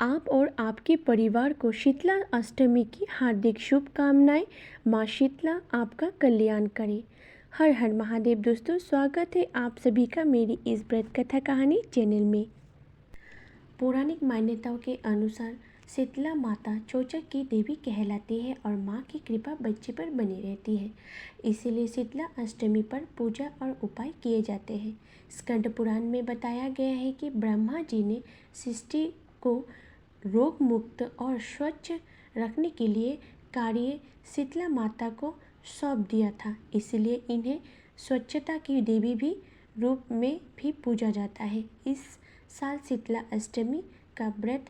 आप और आपके परिवार को शीतला अष्टमी की हार्दिक शुभकामनाएं। माँ शीतला आपका कल्याण करे। हर हर महादेव। दोस्तों, स्वागत है आप सभी का मेरी इस व्रत कथा कहानी चैनल में। पौराणिक मान्यताओं के अनुसार शीतला माता चोचक की देवी कहलाती है और माँ की कृपा बच्चे पर बनी रहती है। इसीलिए शीतला अष्टमी पर पूजा और उपाय किए जाते हैं। स्कंद पुराण में बताया गया है कि ब्रह्मा जी ने सृष्टि को रोग मुक्त और स्वच्छ रखने के लिए कार्य शीतला माता को सौंप दिया था। इसलिए इन्हें स्वच्छता की देवी भी रूप में भी पूजा जाता है। इस साल शीतला अष्टमी का व्रत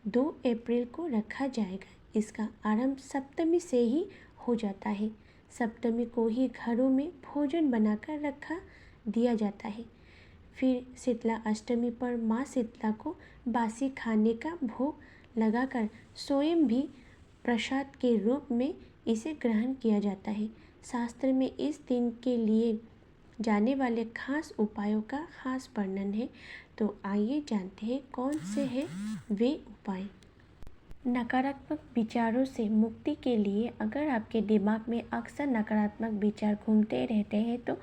2 अप्रैल को रखा जाएगा। इसका आरंभ सप्तमी से ही हो जाता है। सप्तमी को ही घरों में भोजन बनाकर रखा दिया जाता है। फिर शीतला अष्टमी पर माँ शीतला को बासी खाने का भोग लगाकर स्वयं भी प्रसाद के रूप में इसे ग्रहण किया जाता है। शास्त्र में इस दिन के लिए जाने वाले खास उपायों का खास वर्णन है। तो आइए जानते हैं कौन से हैं वे उपाय। नकारात्मक विचारों से मुक्ति के लिए अगर आपके दिमाग में अक्सर नकारात्मक विचार घूमते रहते हैं तो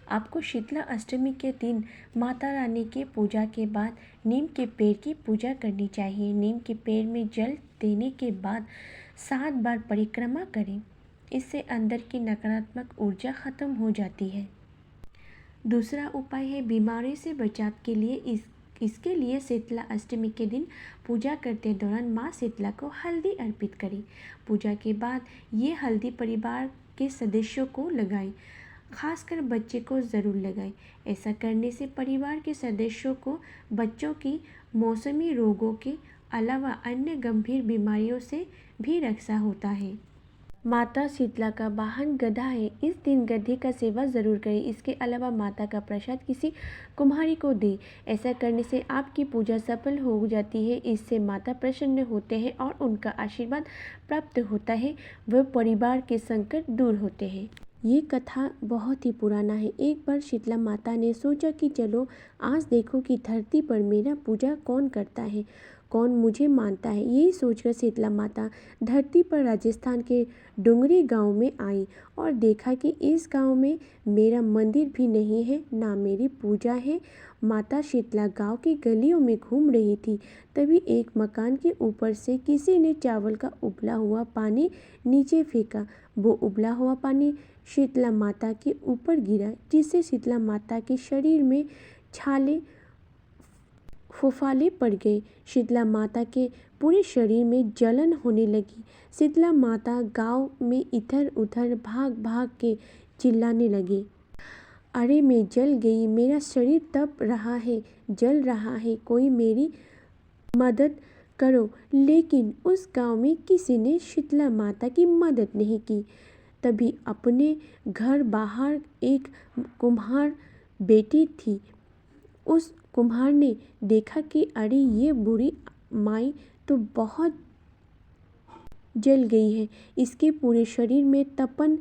आपको शीतला अष्टमी के दिन माता रानी की पूजा के बाद नीम के पेड़ की पूजा करनी चाहिए। नीम के पेड़ में जल देने के बाद 7 बार परिक्रमा करें। इससे अंदर की नकारात्मक ऊर्जा खत्म हो जाती है। दूसरा उपाय है बीमारी से बचाव के लिए। इसके लिए शीतला अष्टमी के दिन पूजा करते दौरान माँ शीतला को हल्दी अर्पित करें। पूजा के बाद ये हल्दी परिवार के सदस्यों को लगाएं, खासकर बच्चे को ज़रूर लगाएं। ऐसा करने से परिवार के सदस्यों को बच्चों की मौसमी रोगों के अलावा अन्य गंभीर बीमारियों से भी रक्षा होता है। माता शीतला का वाहन गधा है। इस दिन गधे का सेवा जरूर करें। इसके अलावा माता का प्रसाद किसी कुम्हारी को दें। ऐसा करने से आपकी पूजा सफल हो जाती है। इससे माता प्रसन्न होते हैं और उनका आशीर्वाद प्राप्त होता है। वह परिवार के संकट दूर होते हैं। ये कथा बहुत ही पुराना है। एक बार शीतला माता ने सोचा कि चलो आज देखो कि धरती पर मेरा पूजा कौन करता है, कौन मुझे मानता है। यही सोचकर शीतला माता धरती पर राजस्थान के डुंगरी गांव में आई और देखा कि इस गांव में मेरा मंदिर भी नहीं है, ना मेरी पूजा है। माता शीतला गांव की गलियों में घूम रही थी। तभी एक मकान के ऊपर से किसी ने चावल का उबला हुआ पानी नीचे फेंका। वो उबला हुआ पानी शीतला माता के ऊपर गिरा, जिससे शीतला माता के शरीर में छाले फुफाले पड़ गए। शीतला माता के पूरे शरीर में जलन होने लगी। शीतला माता गांव में इधर उधर भाग भाग के चिल्लाने लगे, अरे मैं जल गई, मेरा शरीर तप रहा है, जल रहा है, कोई मेरी मदद करो। लेकिन उस गांव में किसी ने शीतला माता की मदद नहीं की। तभी अपने घर बाहर एक कुम्हार बेटी थी। उस कुम्हार ने देखा कि अरे ये बूढ़ी माई तो बहुत जल गई है। इसके पूरे शरीर में तपन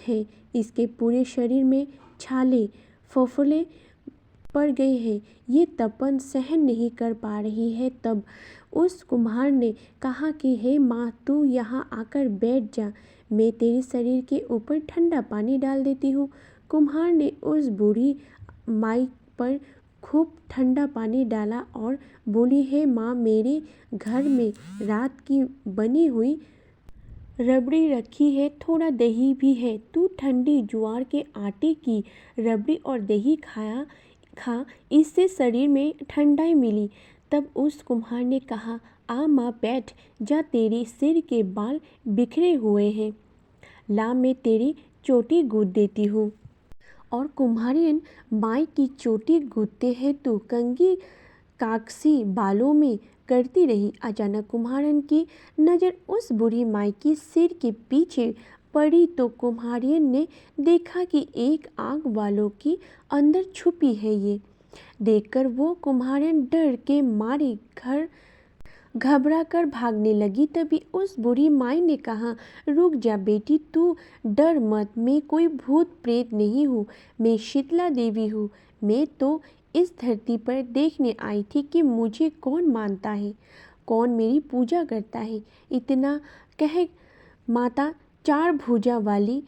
है, इसके पूरे शरीर में छाले फफोले पड़ गए हैं, ये तपन सहन नहीं कर पा रही है। तब उस कुम्हार ने कहा कि हे माँ, तू यहाँ आकर बैठ जा, मैं तेरे शरीर के ऊपर ठंडा पानी डाल देती हूँ। कुम्हार ने उस बूढ़ी माई पर खूब ठंडा पानी डाला और बोली, हे माँ, मेरे घर में रात की बनी हुई रबड़ी रखी है, थोड़ा दही भी है, तू ठंडी ज्वार के आटे की रबड़ी और दही खा, इससे शरीर में ठंडाई मिली। तब उस कुम्हार ने कहा, आ माँ बैठ जा, तेरे सिर के बाल बिखरे हुए हैं, ला मैं तेरी चोटी गूंथ देती हूँ। और कुम्हारियन माई की चोटी गूंथते हैं तो कंघी काकसी बालों में करती रही। अचानक कुम्हारन की नज़र उस बूढ़ी माई की सिर के पीछे पड़ी तो कुम्हारियन ने देखा कि एक आग वालों की अंदर छुपी है। ये देखकर वो कुम्हारियन डर के मारे घर घबरा कर भागने लगी। तभी उस बूढ़ी माई ने कहा, रुक जा बेटी, तू डर मत, मैं कोई भूत प्रेत नहीं हूँ, मैं शीतला देवी हूँ। मैं तो इस धरती पर देखने आई थी कि मुझे कौन मानता है। कौन मेरी पूजा करता है। इतना कह माता 4 भुजा वाली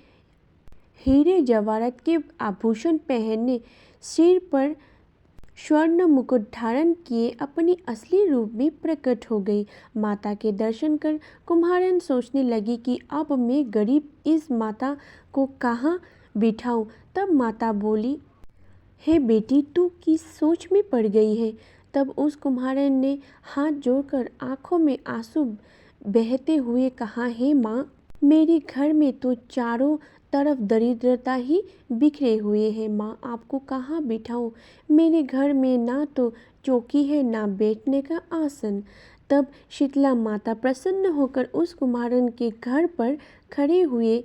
हीरे जवाहरात के आभूषण पहने, सिर पर स्वर्ण मुकुट धारण किए अपनी असली रूप में प्रकट हो गई। माता के दर्शन कर कुम्हारन सोचने लगी कि अब मैं गरीब इस माता को कहाँ बिठाऊं। तब माता बोली, हे बेटी, तू किस सोच में पड़ गई है। तब उस कुम्हारन ने हाथ जोड़कर आंखों में आंसू बहते हुए कहा, हे माँ, मेरे घर में तो चारों तरफ दरिद्रता ही बिखरे हुए हैं। माँ, आपको कहाँ बिठाऊं। मेरे घर में ना तो चौकी है ना बैठने का आसन। तब शीतला माता प्रसन्न होकर उस कुम्हारन के घर पर खड़े हुए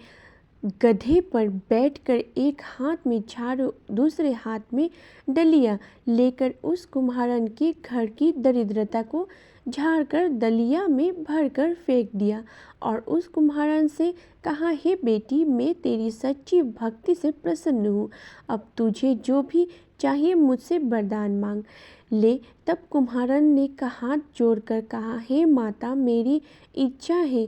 गधे पर बैठकर एक हाथ में झाड़ू दूसरे हाथ में डलिया लेकर उस कुम्हारन के घर की दरिद्रता को झाड़कर दलिया में भरकर फेंक दिया और उस कुम्हारन से कहा, हे बेटी, मैं तेरी सच्ची भक्ति से प्रसन्न हूँ। अब तुझे जो भी चाहिए मुझसे वरदान मांग ले। तब कुम्हारन ने हाथ जोड़कर कहा, हे माता, मेरी इच्छा है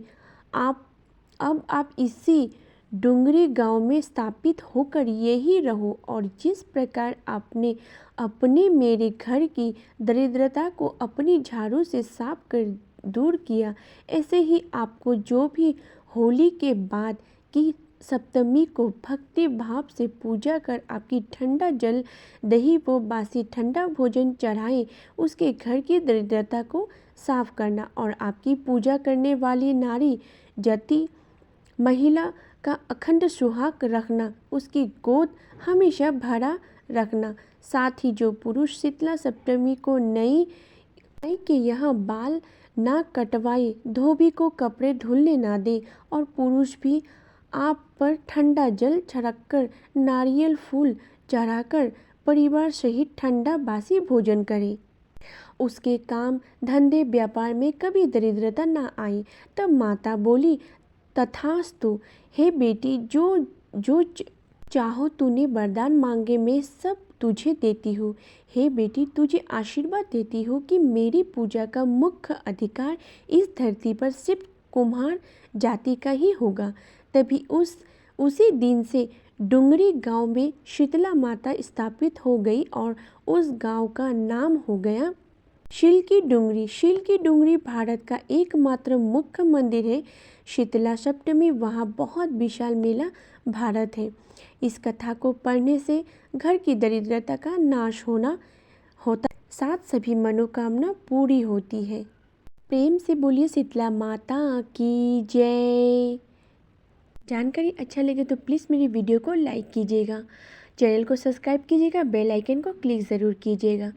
आप इसी डुंगरी गांव में स्थापित होकर यही रहो और जिस प्रकार आपने अपने मेरे घर की दरिद्रता को अपनी झाड़ू से साफ कर दूर किया, ऐसे ही आपको जो भी होली के बाद की सप्तमी को भक्ति भाव से पूजा कर आपकी ठंडा जल दही व बासी ठंडा भोजन चढ़ाएं, उसके घर की दरिद्रता को साफ करना और आपकी पूजा करने वाली नारी जति महिला का अखंड सुहाग रखना, उसकी गोद हमेशा भरा रखना। साथ ही जो पुरुष शीतला सप्तमी को नई के यहाँ बाल ना कटवाए, धोबी को कपड़े धुलने ना दे और पुरुष भी आप पर ठंडा जल छिड़ककर नारियल फूल चढ़ाकर परिवार सहित ठंडा बासी भोजन करे, उसके काम धंधे व्यापार में कभी दरिद्रता ना आए। तब माता बोली, तथास्तु। हे बेटी, जो चाहो तूने वरदान मांगे, मैं सब तुझे देती हूँ। हे बेटी, तुझे आशीर्वाद देती हूँ कि मेरी पूजा का मुख्य अधिकार इस धरती पर सिर्फ कुम्हार जाति का ही होगा। तभी उसी दिन से डुंगरी गांव में शीतला माता स्थापित हो गई और उस गांव का नाम हो गया शिल्की डुंगरी। शिल्की डुंगरी भारत का एकमात्र मुख्य मंदिर है। शीतला सप्तमी वहाँ बहुत विशाल मेला भारत है। इस कथा को पढ़ने से घर की दरिद्रता का नाश होता साथ सभी मनोकामना पूरी होती है। प्रेम से बोलिए शीतला माता की जय। जानकारी अच्छा लगे तो प्लीज़ मेरी वीडियो को लाइक कीजिएगा, चैनल को सब्सक्राइब कीजिएगा, बेल आइकन को क्लिक ज़रूर कीजिएगा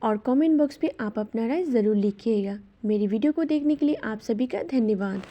और कमेंट बॉक्स में आप अपना राय ज़रूर लिखिएगा। मेरी वीडियो को देखने के लिए आप सभी का धन्यवाद।